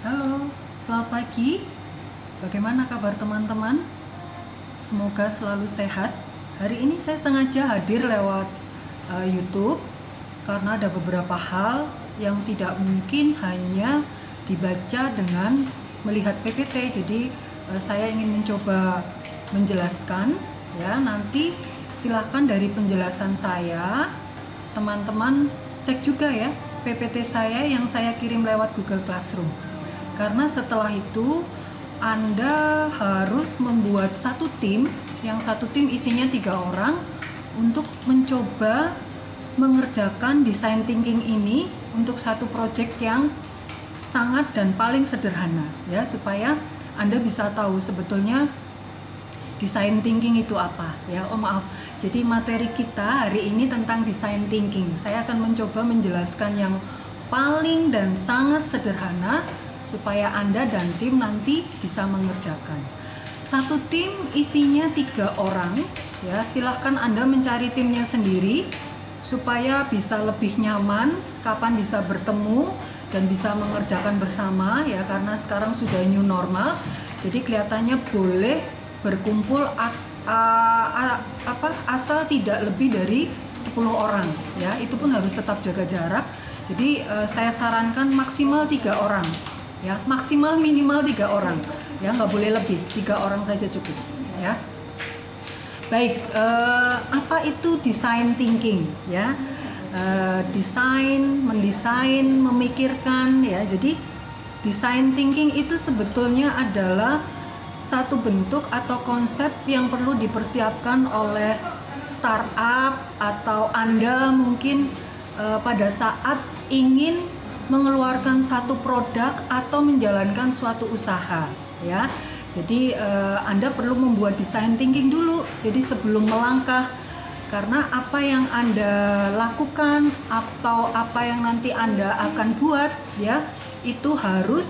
Halo, selamat pagi. Bagaimana kabar teman-teman? Semoga selalu sehat. Hari ini saya sengaja hadir lewat YouTube karena ada beberapa hal yang tidak mungkin hanya dibaca dengan melihat PPT. Jadi saya ingin mencoba menjelaskan ya. Nanti silakan dari penjelasan saya teman-teman cek juga ya PPT saya yang saya kirim lewat Google Classroom. Karena setelah itu Anda harus membuat satu tim, yang satu tim isinya 3 orang untuk mencoba mengerjakan design thinking ini untuk satu project yang sangat dan paling sederhana ya, supaya Anda bisa tahu sebetulnya design thinking itu apa ya. Maaf, jadi materi kita hari ini tentang design thinking. Saya akan mencoba menjelaskan yang paling dan sangat sederhana supaya Anda dan tim nanti bisa mengerjakan. Satu tim isinya 3 orang ya, silahkan Anda mencari timnya sendiri supaya bisa lebih nyaman kapan bisa bertemu dan bisa mengerjakan bersama ya, karena sekarang sudah new normal. Jadi kelihatannya boleh berkumpul asal tidak lebih dari 10 orang ya, itu pun harus tetap jaga jarak. Jadi saya sarankan maksimal 3 orang ya, maksimal minimal 3 orang ya, nggak boleh lebih, 3 orang saja cukup ya. Baik, apa itu design thinking ya? Mendesain, memikirkan ya. Jadi design thinking itu sebetulnya adalah satu bentuk atau konsep yang perlu dipersiapkan oleh startup atau Anda mungkin pada saat ingin mengeluarkan satu produk atau menjalankan suatu usaha ya. Jadi Anda perlu membuat design thinking dulu. Jadi sebelum melangkah, karena apa yang Anda lakukan atau apa yang nanti Anda akan buat ya, itu harus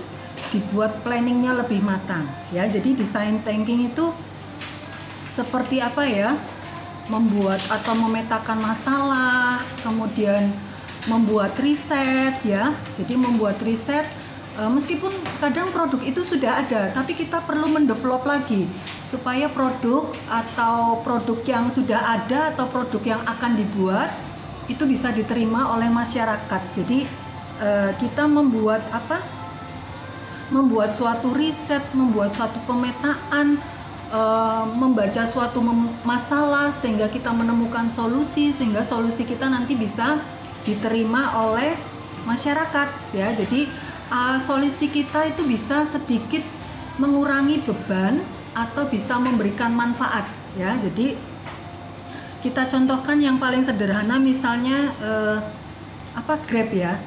dibuat planningnya lebih matang ya. Jadi design thinking itu seperti apa ya? Membuat atau memetakan masalah, kemudian membuat riset ya. Jadi membuat riset, meskipun kadang produk itu sudah ada, tapi kita perlu mendevelop lagi supaya produk atau produk yang sudah ada atau produk yang akan dibuat itu bisa diterima oleh masyarakat. Jadi kita membuat apa? Membuat suatu riset, membuat suatu pemetaan, membaca suatu masalah sehingga kita menemukan solusi, sehingga solusi kita nanti bisa diterima oleh masyarakat ya. Jadi solusi kita itu bisa sedikit mengurangi beban atau bisa memberikan manfaat ya. Jadi kita contohkan yang paling sederhana, misalnya Grab ya.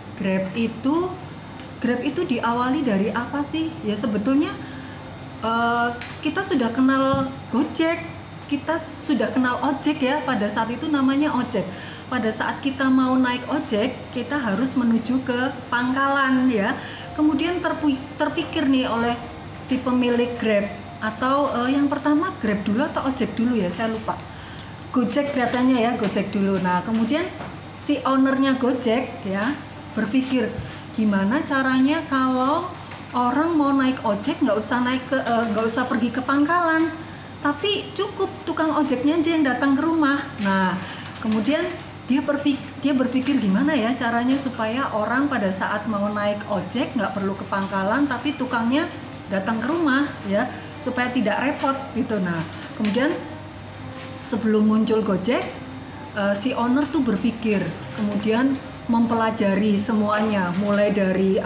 Grab itu diawali dari apa sih? Ya sebetulnya kita sudah kenal Gojek, kita sudah kenal ojek ya, pada saat itu namanya ojek. Pada saat kita mau naik ojek, kita harus menuju ke pangkalan ya. Kemudian terpikir nih oleh si pemilik Grab, atau yang pertama Grab dulu atau ojek dulu ya, saya lupa. Gojek kelihatannya ya, Gojek dulu. Nah kemudian si ownernya Gojek ya berpikir, gimana caranya kalau orang mau naik ojek nggak usah pergi ke pangkalan, tapi cukup tukang ojeknya aja yang datang ke rumah. Nah kemudian dia berpikir gimana ya caranya supaya orang pada saat mau naik ojek nggak perlu ke pangkalan, tapi tukangnya datang ke rumah ya, supaya tidak repot gitu. Nah kemudian sebelum muncul Gojek, si owner tuh berpikir, kemudian mempelajari semuanya, mulai dari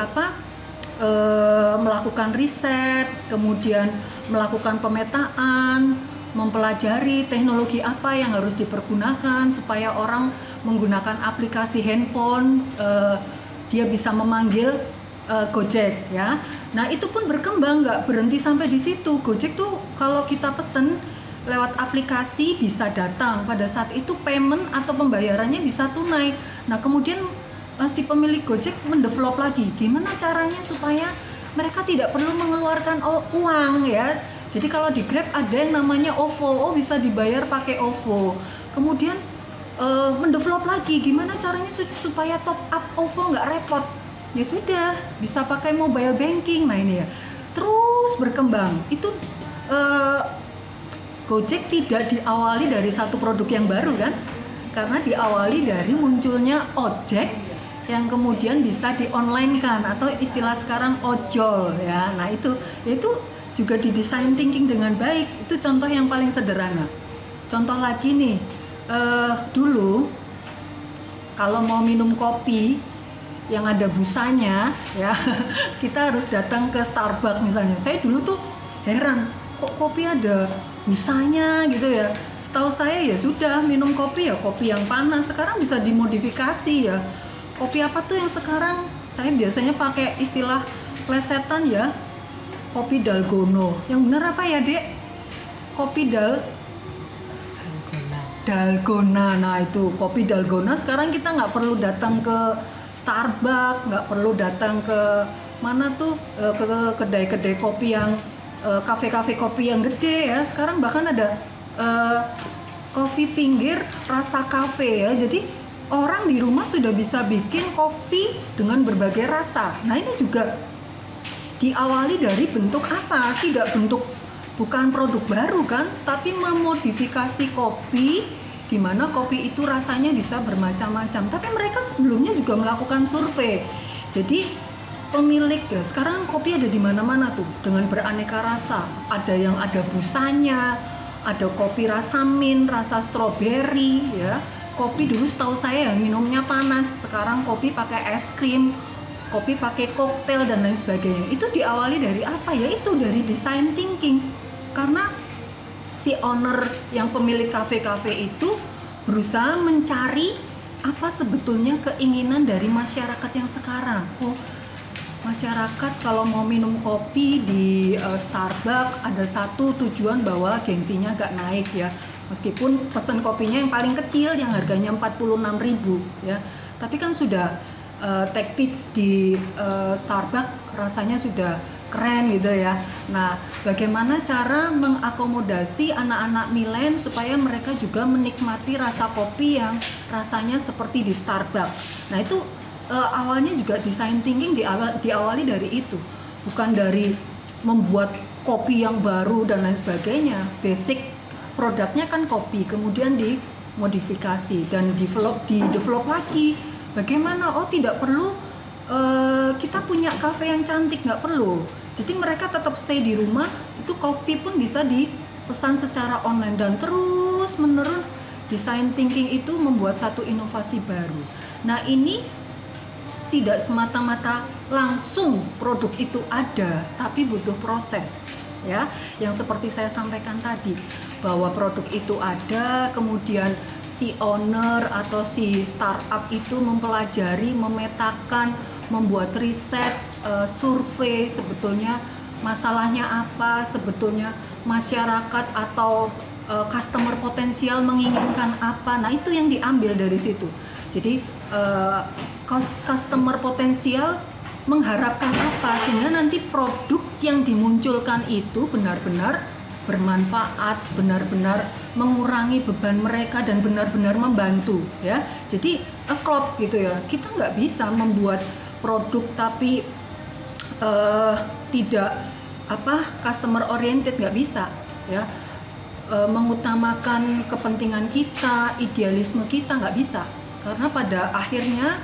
melakukan riset, kemudian melakukan pemetaan, mempelajari teknologi apa yang harus dipergunakan supaya orang menggunakan aplikasi handphone dia bisa memanggil Gojek ya. Nah itu pun berkembang, nggak berhenti sampai di situ. Gojek tuh kalau kita pesen lewat aplikasi bisa datang, pada saat itu payment atau pembayarannya bisa tunai. Nah kemudian si pemilik Gojek mendevelop lagi gimana caranya supaya mereka tidak perlu mengeluarkan uang ya. Jadi kalau di Grab ada yang namanya OVO, bisa dibayar pakai OVO. Kemudian mendevelop lagi gimana caranya supaya top up OVO nggak repot. ya sudah bisa pakai mobile banking. Nah ini ya terus berkembang. Itu Gojek tidak diawali dari satu produk yang baru kan, karena diawali dari munculnya ojek yang kemudian bisa di-online-kan, atau istilah sekarang ojol ya. Nah itu juga didesain thinking dengan baik. Itu contoh yang paling sederhana. Contoh lagi nih, dulu kalau mau minum kopi yang ada busanya ya kita harus datang ke Starbucks misalnya. Saya dulu tuh heran, kok kopi ada busanya gitu ya. Setahu saya ya sudah minum kopi ya kopi yang panas. Sekarang bisa dimodifikasi ya. Kopi apa tuh yang sekarang saya biasanya pakai istilah plesetan ya, kopi dalgona. Yang benar apa ya Dek? Kopi dalgona. Nah itu kopi dalgona. Sekarang kita nggak perlu datang ke Starbucks, nggak perlu datang ke mana tuh ke kedai-kedai kopi yang kafe-kafe kopi yang gede ya. Sekarang bahkan ada kopi pinggir rasa kafe ya. Jadi orang di rumah sudah bisa bikin kopi dengan berbagai rasa. Nah ini juga diawali dari bentuk apa? Tidak bentuk, bukan produk baru kan, tapi memodifikasi kopi, di mana kopi itu rasanya bisa bermacam-macam. Tapi mereka sebelumnya juga melakukan survei. Jadi pemilik ya, sekarang kopi ada di mana-mana tuh dengan beraneka rasa. Ada yang ada busanya, ada kopi rasa mint, rasa stroberi ya. Kopi dulu setahu saya yang minumnya panas, sekarang kopi pakai es krim, kopi pakai koktail dan lain sebagainya. Itu diawali dari apa ya? Itu dari design thinking. Karena si owner yang pemilik kafe-kafe itu berusaha mencari apa sebetulnya keinginan dari masyarakat yang sekarang. Oh, masyarakat kalau mau minum kopi di Starbucks ada satu tujuan bahwa gengsinya agak naik ya. Meskipun pesan kopinya yang paling kecil yang harganya 46.000 ya. Tapi kan sudah take pitch di Starbucks rasanya sudah keren gitu ya. Nah, bagaimana cara mengakomodasi anak-anak milen supaya mereka juga menikmati rasa kopi yang rasanya seperti di Starbucks. Nah, itu awalnya juga design thinking diawali dari itu. Bukan dari membuat kopi yang baru dan lain sebagainya. Basic produknya kan kopi, kemudian dimodifikasi dan di-develop lagi. Bagaimana? Oh, tidak perlu kita punya kafe yang cantik, nggak perlu. Jadi mereka tetap stay di rumah, itu kopi pun bisa dipesan secara online dan terus menerus design thinking itu membuat satu inovasi baru. Nah ini tidak semata-mata langsung produk itu ada, tapi butuh proses ya. Yang seperti saya sampaikan tadi, bahwa produk itu ada, kemudian si owner atau si startup itu mempelajari, memetakan, membuat riset, survei sebetulnya masalahnya apa, sebetulnya masyarakat atau customer potensial menginginkan apa. Nah itu yang diambil dari situ. Jadi customer potensial mengharapkan apa, sehingga nanti produk yang dimunculkan itu benar-benar bermanfaat, benar-benar mengurangi beban mereka dan benar-benar membantu ya. Jadi klop gitu ya. Kita nggak bisa membuat produk tapi tidak customer oriented, nggak bisa ya. Mengutamakan kepentingan kita, idealisme kita nggak bisa, karena pada akhirnya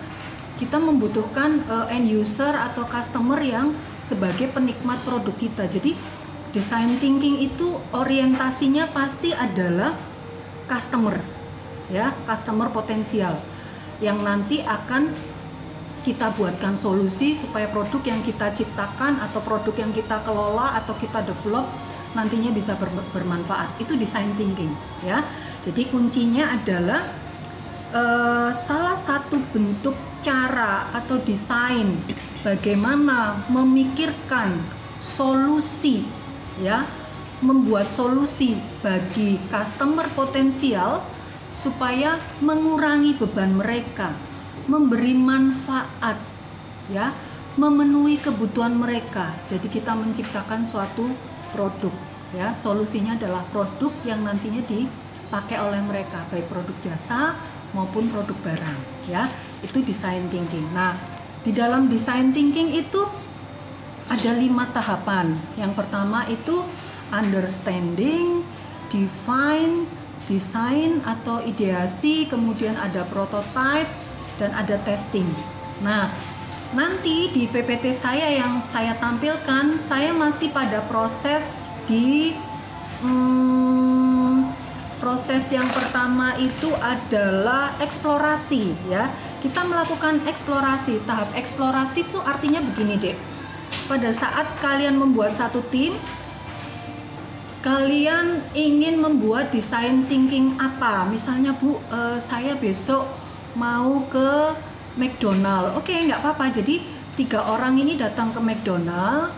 kita membutuhkan end user atau customer yang sebagai penikmat produk kita. Jadi design thinking itu orientasinya pasti adalah customer ya, customer potensial yang nanti akan kita buatkan solusi supaya produk yang kita ciptakan atau produk yang kita kelola atau kita develop nantinya bisa bermanfaat. Itu design thinking ya. Jadi kuncinya adalah salah satu bentuk cara atau desain bagaimana memikirkan solusi ya, membuat solusi bagi customer potensial supaya mengurangi beban mereka, memberi manfaat ya, memenuhi kebutuhan mereka. Jadi kita menciptakan suatu produk ya, solusinya adalah produk yang nantinya dipakai oleh mereka, baik produk jasa maupun produk barang ya. Itu design thinking. Nah Di dalam design thinking itu ada 5 tahapan. Yang pertama itu understanding, define, design atau ideasi, kemudian ada prototype, dan ada testing. Nah, nanti di PPT saya yang saya tampilkan, saya masih pada proses di proses yang pertama itu adalah eksplorasi ya. Kita melakukan eksplorasi. Tahap eksplorasi itu artinya begini, Dek. Pada saat kalian membuat satu tim, kalian ingin membuat design thinking apa? Misalnya, Bu, saya besok mau ke McDonald. Oke, nggak apa-apa. Jadi 3 orang ini datang ke McDonald.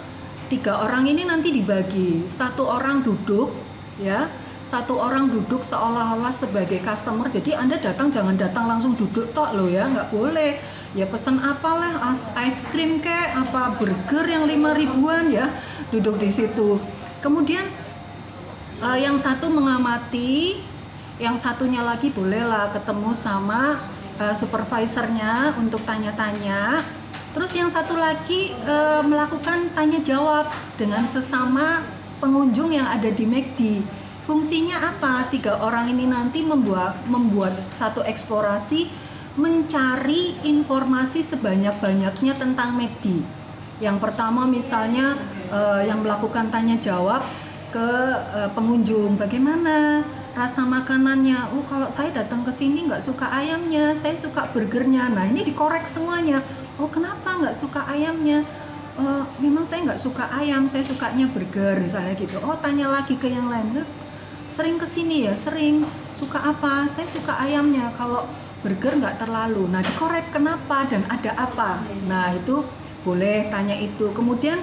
3 orang ini nanti dibagi. 1 orang duduk, ya. 1 orang duduk seolah-olah sebagai customer. Jadi Anda datang jangan datang langsung duduk tok loh ya, nggak boleh. Ya pesan apalah, ice cream kek, apa burger yang 5 ribuan ya, duduk di situ. Kemudian yang satu mengamati, yang satunya lagi bolehlah ketemu sama supervisornya untuk tanya-tanya. Terus yang satu lagi melakukan tanya jawab dengan sesama pengunjung yang ada di McD. Fungsinya apa? 3 orang ini nanti membuat satu eksplorasi, mencari informasi sebanyak-banyaknya tentang McD. Yang pertama misalnya yang melakukan tanya jawab ke pengunjung, bagaimana rasa makanannya? Oh, kalau saya datang ke sini nggak suka ayamnya, saya suka burgernya. Nah, ini dikorek semuanya. Oh, kenapa nggak suka ayamnya? Memang saya nggak suka ayam, saya sukanya burger misalnya gitu. Oh, tanya lagi ke yang lain. Sering kesini ya, sering. Suka apa? Saya suka ayamnya, kalau burger nggak terlalu. Nah, dikorek kenapa dan ada apa. Nah, itu boleh tanya itu. Kemudian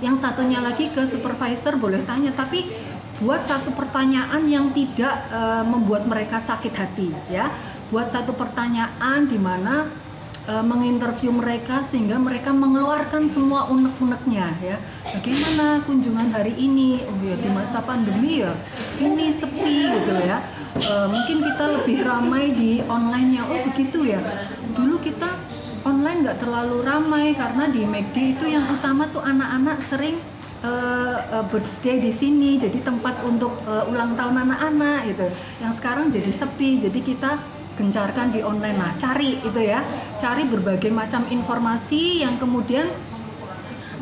yang satunya lagi ke supervisor boleh tanya, tapi buat satu pertanyaan yang tidak membuat mereka sakit hati ya. Buat satu pertanyaan di mana menginterview mereka sehingga mereka mengeluarkan semua unek-uneknya ya. Bagaimana kunjungan hari ini? Oh ya, di masa pandemi ya ini sepi gitu ya. Mungkin kita lebih ramai di online-nya. Oh begitu ya. Dulu kita online nggak terlalu ramai karena di McD itu yang utama tuh anak-anak sering birthday di sini, jadi tempat untuk ulang tahun anak-anak gitu. Yang sekarang jadi sepi, jadi kita gencarkan di online. Nah, cari itu ya, cari berbagai macam informasi yang kemudian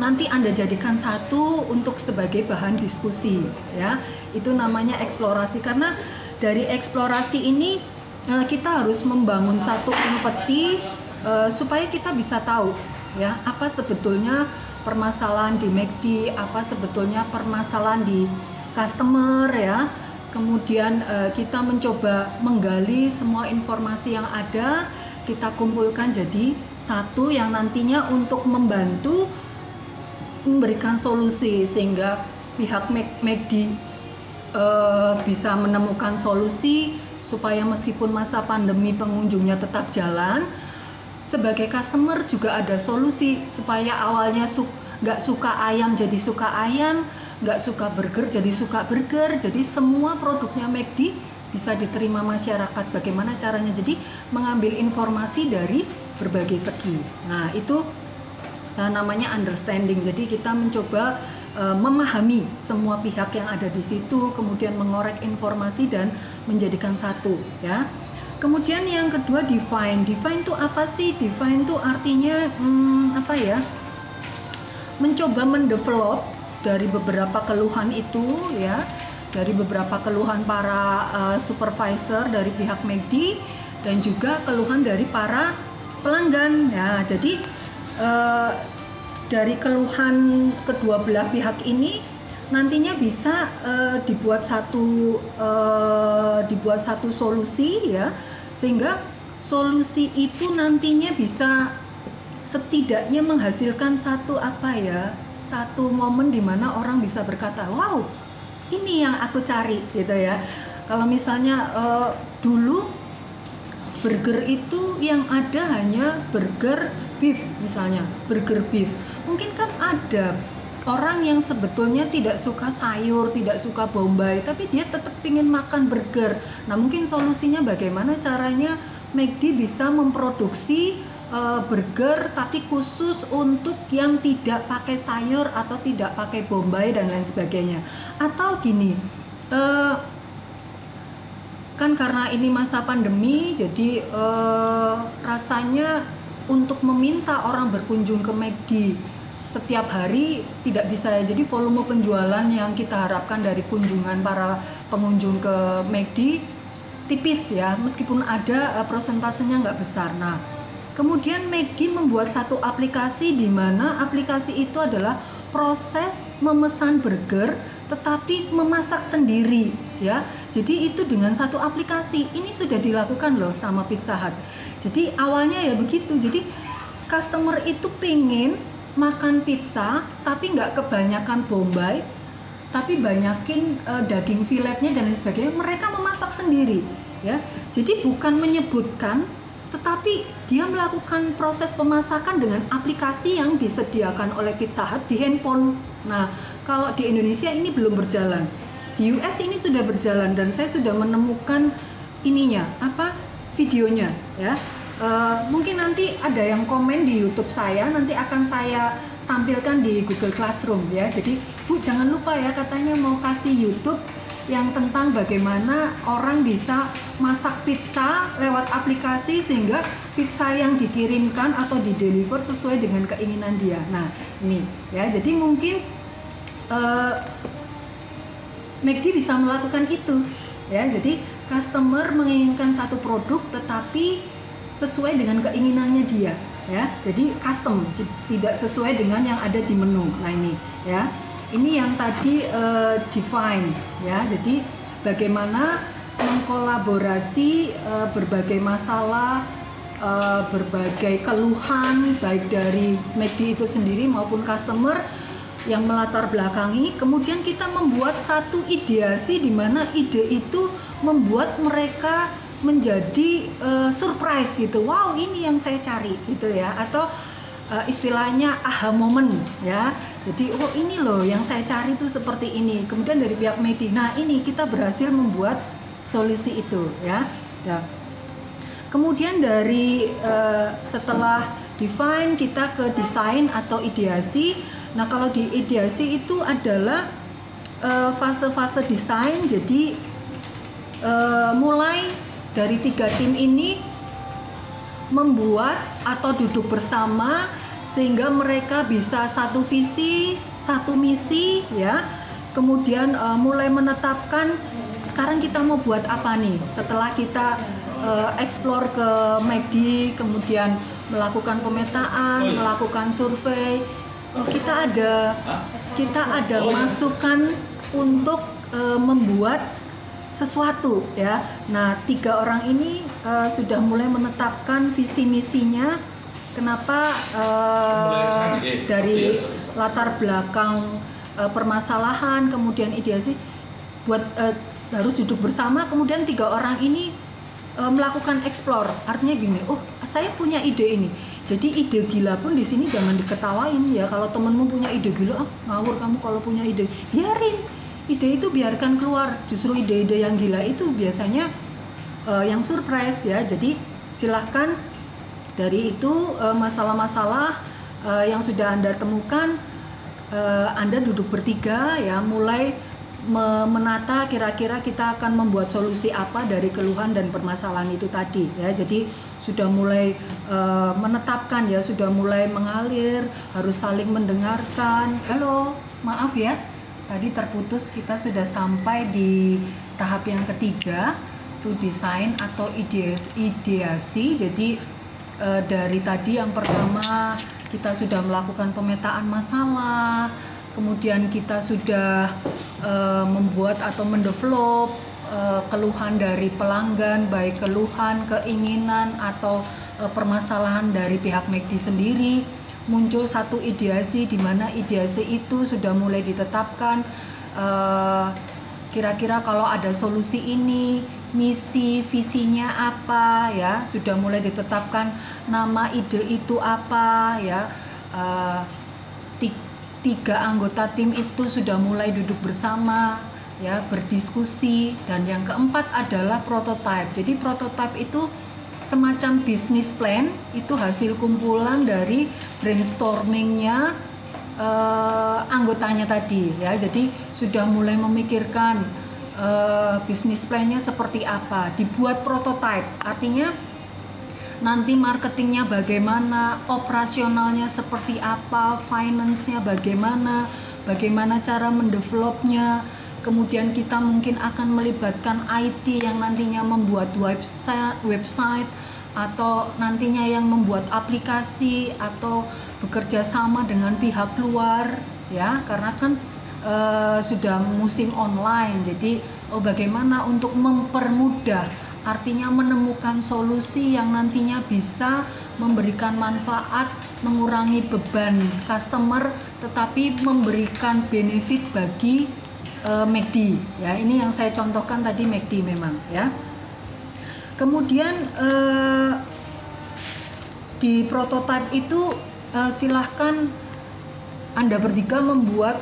nanti Anda jadikan satu untuk sebagai bahan diskusi ya. Itu namanya eksplorasi, karena dari eksplorasi ini kita harus membangun satu empati supaya kita bisa tahu ya apa sebetulnya permasalahan di McD, apa sebetulnya permasalahan di customer ya. Kemudian kita mencoba menggali semua informasi yang ada, kita kumpulkan jadi satu yang nantinya untuk membantu memberikan solusi sehingga pihak McD bisa menemukan solusi supaya meskipun masa pandemi pengunjungnya tetap jalan. Sebagai customer juga ada solusi supaya awalnya nggak suka ayam jadi suka ayam, nggak suka burger jadi suka burger. Jadi semua produknya McD bisa diterima masyarakat. Bagaimana caranya? Jadi mengambil informasi dari berbagai segi. Nah itu namanya understanding. Jadi kita mencoba memahami semua pihak yang ada di situ, kemudian mengorek informasi dan menjadikan satu ya. Kemudian yang kedua define. Define itu apa sih? Define itu artinya apa ya? Mencoba mendevelop dari beberapa keluhan itu ya, dari beberapa keluhan para supervisor dari pihak McD dan juga keluhan dari para pelanggan ya. Jadi dari keluhan kedua belah pihak ini nantinya bisa dibuat satu solusi ya, sehingga solusi itu nantinya bisa setidaknya menghasilkan satu momen di mana orang bisa berkata, wow ini yang aku cari gitu ya. Kalau misalnya dulu burger itu yang ada hanya burger beef misalnya, burger beef, mungkin kan ada orang yang sebetulnya tidak suka sayur, tidak suka bombay, tapi dia tetap ingin makan burger. Nah mungkin solusinya bagaimana caranya McD bisa memproduksi burger tapi khusus untuk yang tidak pakai sayur atau tidak pakai bombay dan lain sebagainya. Atau gini, kan karena ini masa pandemi, jadi rasanya untuk meminta orang berkunjung ke McD setiap hari tidak bisa. Jadi volume penjualan yang kita harapkan dari kunjungan para pengunjung ke McD tipis ya, meskipun ada prosentasenya nggak besar. Nah, kemudian McD membuat satu aplikasi di mana aplikasi itu adalah proses memesan burger tetapi memasak sendiri ya. Jadi itu dengan satu aplikasi. Ini sudah dilakukan loh sama Pizza Hut. Jadi awalnya ya begitu. Jadi customer itu pengen makan pizza tapi nggak kebanyakan bombay, tapi banyakin daging filetnya dan lain sebagainya. Mereka memasak sendiri ya. Jadi bukan menyebutkan, tetapi dia melakukan proses pemasakan dengan aplikasi yang disediakan oleh Pizza Hut di handphone. Nah, kalau di Indonesia ini belum berjalan. Di US ini sudah berjalan dan saya sudah menemukan ininya, videonya ya. Mungkin nanti ada yang komen di YouTube saya, nanti akan saya tampilkan di Google Classroom ya. Jadi Bu jangan lupa ya, katanya mau kasih YouTube yang tentang bagaimana orang bisa masak pizza lewat aplikasi sehingga pizza yang dikirimkan atau dideliver sesuai dengan keinginan dia. Nah ini ya, jadi mungkin McD bisa melakukan itu ya. Jadi customer menginginkan satu produk tetapi sesuai dengan keinginannya dia ya. Jadi custom, tidak sesuai dengan yang ada di menu. Nah ini ya. Ini yang tadi define ya, jadi bagaimana mengkolaborasi berbagai masalah, berbagai keluhan baik dari McD itu sendiri maupun customer yang melatar belakangi. Kemudian kita membuat satu ideasi di mana ide itu membuat mereka menjadi surprise gitu. Wow, ini yang saya cari gitu ya, atau istilahnya aha moment ya. Jadi oh ini loh yang saya cari itu seperti ini. Kemudian dari pihak McD, nah ini kita berhasil membuat solusi itu ya. Ya. Kemudian dari setelah define kita ke desain atau ideasi. Nah kalau di ideasi itu adalah fase-fase desain. Jadi mulai dari 3 tim ini membuat atau duduk bersama sehingga mereka bisa satu visi, satu misi ya. Kemudian mulai menetapkan sekarang kita mau buat apa nih. Setelah kita explore ke McD, kemudian melakukan pemetaan, melakukan survei, kita ada masukan untuk membuat sesuatu ya. Nah 3 orang ini sudah mulai menetapkan visi misinya. Kenapa dari latar belakang permasalahan, kemudian ideasi buat harus duduk bersama. Kemudian 3 orang ini melakukan explore. Artinya gini, oh saya punya ide ini. Jadi ide gila pun di sini jangan diketawain ya. Kalau temenmu punya ide gila, ngawur kamu kalau punya ide, biarin. Ide itu biarkan keluar. Justru ide-ide yang gila itu biasanya yang surprise ya. Jadi silahkan dari itu masalah-masalah yang sudah Anda temukan, Anda duduk bertiga ya, mulai menata kira-kira kita akan membuat solusi apa dari keluhan dan permasalahan itu tadi ya. Jadi sudah mulai menetapkan ya, sudah mulai mengalir, harus saling mendengarkan. Halo, maaf ya. Tadi terputus, kita sudah sampai di tahap yang ketiga, to design atau ideasi. Jadi dari tadi yang pertama kita sudah melakukan pemetaan masalah, kemudian kita sudah membuat atau mendevelop keluhan dari pelanggan, baik keluhan, keinginan atau permasalahan dari pihak McD sendiri. Muncul satu ideasi di mana ideasi itu sudah mulai ditetapkan, kira-kira kalau ada solusi ini, misi, visinya apa ya, sudah mulai ditetapkan nama ide itu apa ya. 3 anggota tim itu sudah mulai duduk bersama ya, berdiskusi. Dan yang keempat adalah prototype. Jadi prototype itu semacam bisnis plan, itu hasil kumpulan dari brainstormingnya anggotanya tadi ya. Jadi sudah mulai memikirkan bisnis plan-nya seperti apa, dibuat prototype, artinya nanti marketingnya bagaimana, operasionalnya seperti apa, finance-nya bagaimana, bagaimana cara mendevelopnya. Kemudian kita mungkin akan melibatkan IT yang nantinya membuat website atau nantinya yang membuat aplikasi atau bekerja sama dengan pihak luar ya, karena kan sudah musim online. Jadi bagaimana untuk mempermudah, artinya menemukan solusi yang nantinya bisa memberikan manfaat, mengurangi beban customer, tetapi memberikan benefit bagi McD ya. Ini yang saya contohkan tadi McD memang ya. Kemudian di prototype itu silahkan Anda bertiga membuat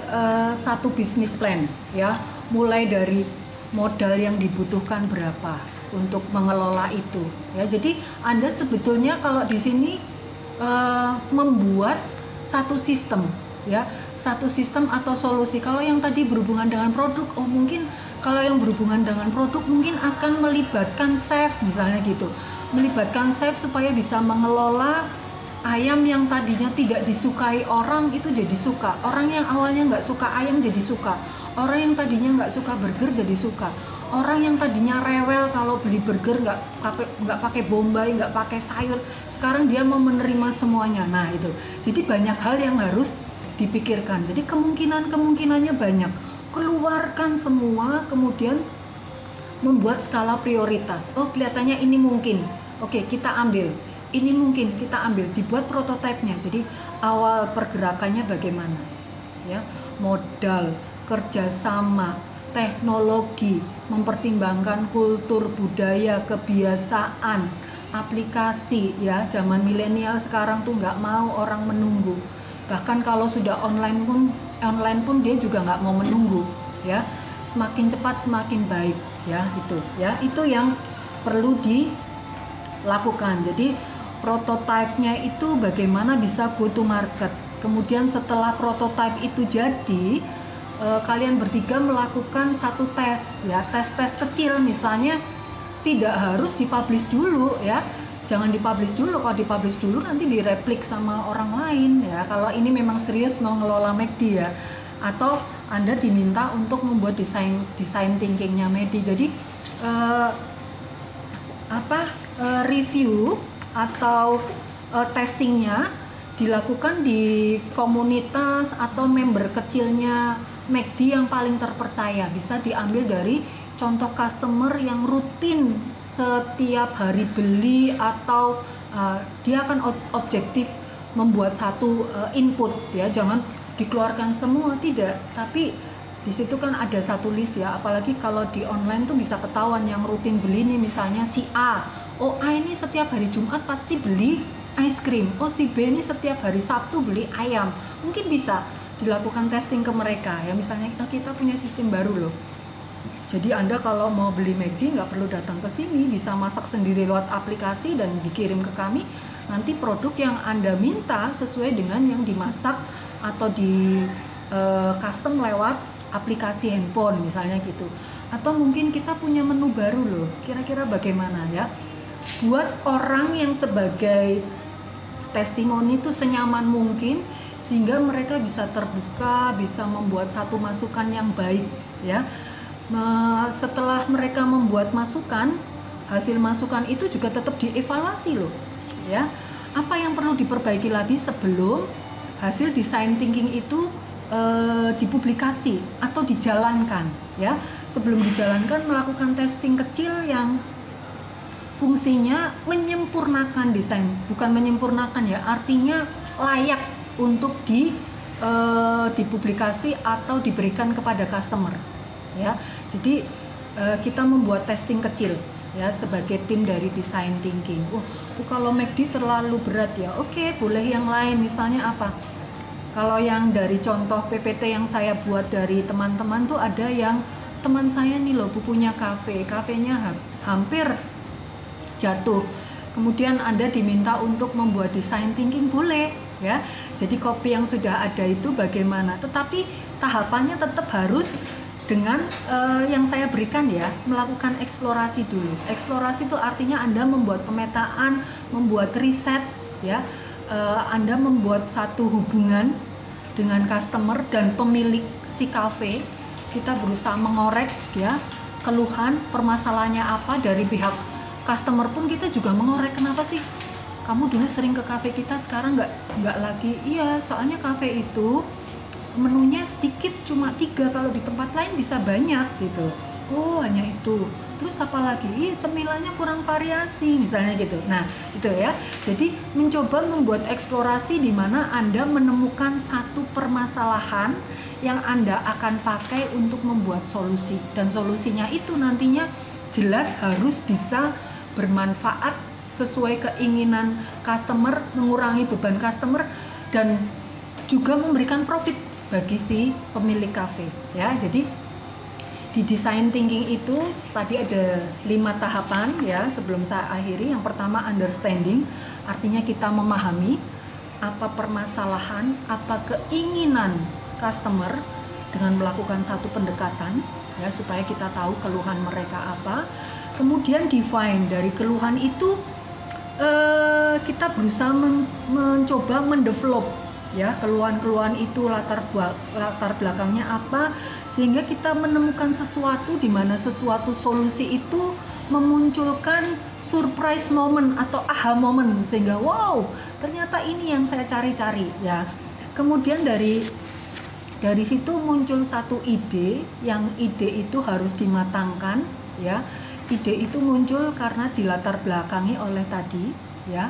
satu bisnis plan ya, mulai dari modal yang dibutuhkan berapa untuk mengelola itu ya. Jadi Anda sebetulnya kalau di sini membuat satu sistem ya, satu sistem atau solusi. Kalau yang tadi berhubungan dengan produk, mungkin kalau yang berhubungan dengan produk mungkin akan melibatkan chef misalnya gitu, melibatkan chef supaya bisa mengelola ayam yang tadinya tidak disukai orang itu jadi suka, orang yang awalnya nggak suka ayam jadi suka, orang yang tadinya nggak suka burger jadi suka, orang yang tadinya rewel kalau beli burger nggak pakai bombay, nggak pakai sayur, sekarang dia mau menerima semuanya. Nah itu, jadi banyak hal yang harus dipikirkan. Jadi kemungkinannya banyak. Keluarkan semua, kemudian membuat skala prioritas. Kelihatannya ini mungkin, oke kita ambil. Ini mungkin kita ambil, dibuat prototipenya. Jadi awal pergerakannya bagaimana ya, modal, kerjasama, teknologi, mempertimbangkan kultur, budaya, kebiasaan, aplikasi ya. Zaman milenial sekarang tuh nggak mau orang menunggu, bahkan kalau sudah online pun dia juga nggak mau menunggu ya. Semakin cepat semakin baik ya, itu ya, itu yang perlu dilakukan. Jadi prototipenya itu bagaimana bisa go to market. Kemudian setelah prototipe itu jadi, kalian bertiga melakukan satu tes ya, tes kecil. Misalnya tidak harus dipublish dulu ya, jangan dipublish dulu. Kalau dipublish dulu nanti direplik sama orang lain ya, kalau ini memang serius mau ngelola McD ya. Atau Anda diminta untuk membuat desain thinkingnya McD. Jadi review atau testingnya dilakukan di komunitas atau member kecilnya McD yang paling terpercaya. Bisa diambil dari contoh customer yang rutin setiap hari beli, atau dia akan objektif membuat satu input ya, jangan dikeluarkan semua, tidak, tapi di situ kan ada satu list ya. Apalagi kalau di online tuh bisa ketahuan yang rutin beli nih, misalnya si A, A ini setiap hari Jumat pasti beli ice cream, si B ini setiap hari Sabtu beli ayam. Mungkin bisa dilakukan testing ke mereka ya, misalnya kita punya sistem baru loh. Jadi Anda kalau mau beli McD nggak perlu datang ke sini, bisa masak sendiri lewat aplikasi dan dikirim ke kami. Nanti produk yang Anda minta sesuai dengan yang dimasak atau di custom lewat aplikasi handphone misalnya gitu. Atau mungkin kita punya menu baru loh, kira-kira bagaimana ya, buat orang yang sebagai testimoni itu senyaman mungkin, sehingga mereka bisa terbuka, bisa membuat satu masukan yang baik ya. Setelah mereka membuat masukan, hasil masukan itu juga tetap dievaluasi loh ya, apa yang perlu diperbaiki lagi sebelum hasil design thinking itu dipublikasi atau dijalankan ya. Sebelum dijalankan, melakukan testing kecil yang fungsinya menyempurnakan desain, bukan menyempurnakan ya, artinya layak untuk dipublikasi atau diberikan kepada customer ya. Jadi kita membuat testing kecil ya sebagai tim dari design thinking. Kalau McD terlalu berat ya, oke, boleh yang lain, misalnya apa. Kalau yang dari contoh PPT yang saya buat dari teman-teman tuh ada yang teman saya nih loh, bukunya kafenya hampir jatuh kemudian Anda diminta untuk membuat design thinking, boleh ya. Jadi kopi yang sudah ada itu bagaimana, tetapi tahapannya tetap harus dengan yang saya berikan ya, melakukan eksplorasi dulu. Eksplorasi itu artinya Anda membuat pemetaan, membuat riset ya, Anda membuat satu hubungan dengan customer dan pemilik si kafe. Kita berusaha mengorek ya, keluhan, permasalahannya apa dari pihak customer pun kita juga mengorek, kenapa sih kamu dulu sering ke kafe kita sekarang nggak lagi. Iya, soalnya kafe itu menunya sedikit, cuma 3, kalau di tempat lain bisa banyak gitu. Oh, hanya itu. Terus apa lagi? Iya, cemilannya kurang variasi misalnya gitu. Nah itu ya, jadi mencoba membuat eksplorasi di mana Anda menemukan satu permasalahan yang Anda akan pakai untuk membuat solusi, dan solusinya itu nantinya jelas harus bisa bermanfaat sesuai keinginan customer, mengurangi beban customer, dan juga memberikan profit bagi si pemilik kafe ya. Jadi di design thinking itu tadi ada 5 tahapan ya sebelum saya akhiri. Yang pertama understanding, artinya kita memahami apa permasalahan, apa keinginan customer dengan melakukan satu pendekatan ya, supaya kita tahu keluhan mereka apa. Kemudian define, dari keluhan itu kita berusaha mencoba mendevelop ya keluhan-keluhan itu, latar belakangnya apa, sehingga kita menemukan sesuatu di mana sesuatu solusi itu memunculkan surprise moment atau aha moment, sehingga wow, ternyata ini yang saya cari-cari ya. Kemudian dari situ muncul satu ide, yang ide itu harus dimatangkan ya. Ide itu muncul karena dilatar belakangi oleh tadi ya,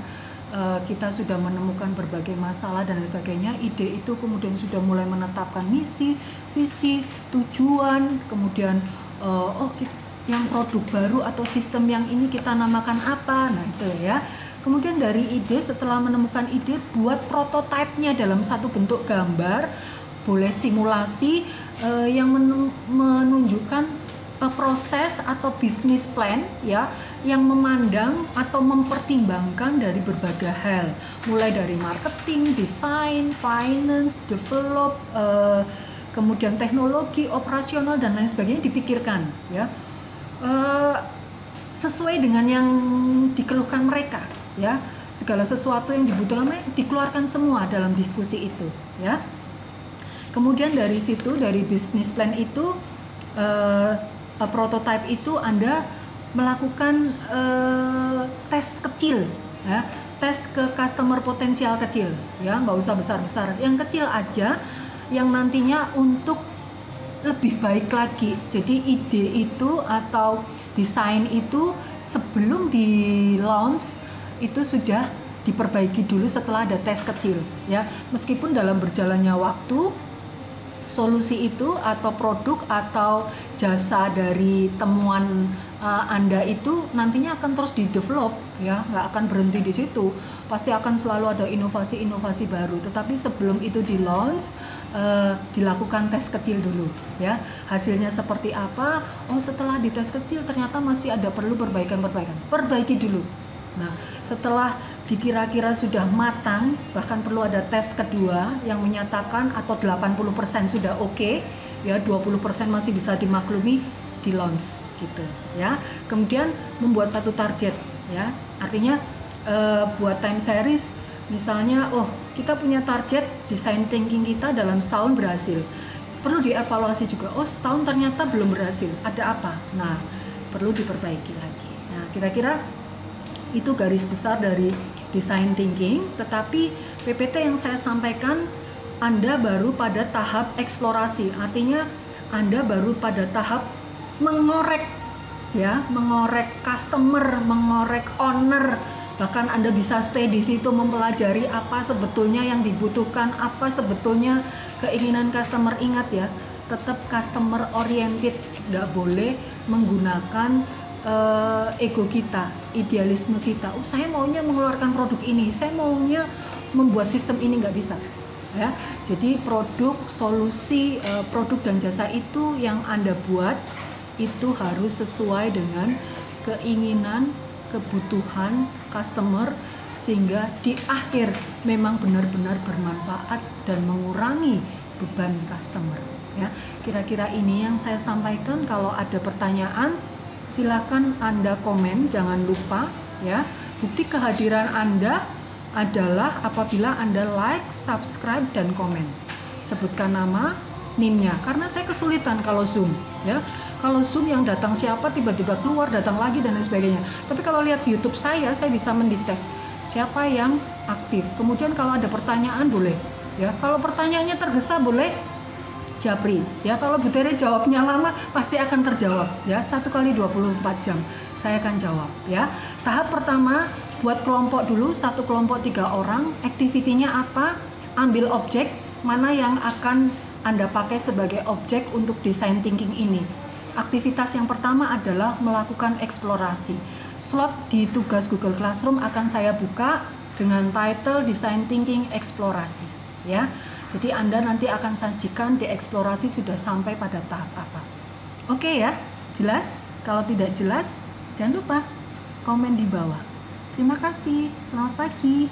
kita sudah menemukan berbagai masalah dan sebagainya. Ide itu kemudian sudah mulai menetapkan misi, visi, tujuan, kemudian yang produk baru atau sistem yang ini kita namakan apa. Nah itu ya. Kemudian dari ide, setelah menemukan ide, buat prototipenya dalam satu bentuk gambar, boleh simulasi yang menunjukkan proses atau bisnis plan ya, yang memandang atau mempertimbangkan dari berbagai hal, mulai dari marketing, desain, finance, develop, kemudian teknologi, operasional dan lain sebagainya dipikirkan ya, sesuai dengan yang dikeluhkan mereka ya. Segala sesuatu yang dibutuhkan mereka dikeluarkan semua dalam diskusi itu ya. Kemudian dari situ, dari bisnis plan itu, prototype itu Anda melakukan tes kecil ya, tes ke customer potensial kecil ya, nggak usah besar-besar, yang kecil aja, yang nantinya untuk lebih baik lagi. Jadi ide itu atau desain itu sebelum di launch itu sudah diperbaiki dulu setelah ada tes kecil ya. Meskipun dalam berjalannya waktu solusi itu atau produk atau jasa dari temuan Anda itu nantinya akan terus di-develop ya, nggak akan berhenti di situ, pasti akan selalu ada inovasi-inovasi baru. Tetapi sebelum itu di-launch, dilakukan tes kecil dulu ya, hasilnya seperti apa. Oh, setelah di tes kecil ternyata masih ada perlu perbaikan-perbaikan, perbaiki dulu. Nah, setelah dikira-kira sudah matang, bahkan perlu ada tes kedua yang menyatakan atau 80% sudah oke, ya 20% masih bisa dimaklumi, di launch gitu ya. Kemudian membuat satu target ya, artinya buat time series misalnya, oh kita punya target design thinking kita dalam setahun berhasil, perlu dievaluasi juga, oh setahun ternyata belum berhasil, ada apa, nah perlu diperbaiki lagi. Nah kira-kira itu garis besar dari design thinking. Tetapi PPT yang saya sampaikan, Anda baru pada tahap eksplorasi, artinya Anda baru pada tahap mengorek ya, mengorek customer, mengorek owner. Bahkan Anda bisa stay di situ mempelajari apa sebetulnya yang dibutuhkan, apa sebetulnya keinginan customer. Ingat ya, tetap customer oriented, nggak boleh menggunakan ego kita, idealisme kita. Oh, saya maunya mengeluarkan produk ini, saya maunya membuat sistem ini, nggak bisa ya. Jadi produk, solusi, produk dan jasa itu yang Anda buat itu harus sesuai dengan keinginan, kebutuhan customer, sehingga di akhir memang benar-benar bermanfaat dan mengurangi beban customer. Ya, kira-kira ini yang saya sampaikan. Kalau ada pertanyaan, silakan Anda komen, jangan lupa ya. Bukti kehadiran Anda adalah apabila Anda like, subscribe, dan komen. Sebutkan nama, NIM-nya, karena saya kesulitan kalau Zoom ya. Kalau Zoom yang datang siapa tiba-tiba keluar, datang lagi dan lain sebagainya. Tapi kalau lihat YouTube saya bisa mendetek siapa yang aktif. Kemudian kalau ada pertanyaan boleh ya. Kalau pertanyaannya tergesa boleh japri ya. Kalau Bu Tere jawabnya lama pasti akan terjawab ya. 1 kali 24 jam saya akan jawab ya. Tahap pertama buat kelompok dulu, satu kelompok 3 orang. Aktivitinya apa? Ambil objek mana yang akan Anda pakai sebagai objek untuk design thinking ini. Aktivitas yang pertama adalah melakukan eksplorasi. Slot di tugas Google Classroom akan saya buka dengan title Design Thinking Eksplorasi ya. Jadi Anda nanti akan sajikan di eksplorasi sudah sampai pada tahap apa. Oke ya, jelas? Kalau tidak jelas, jangan lupa komen di bawah. Terima kasih, selamat pagi.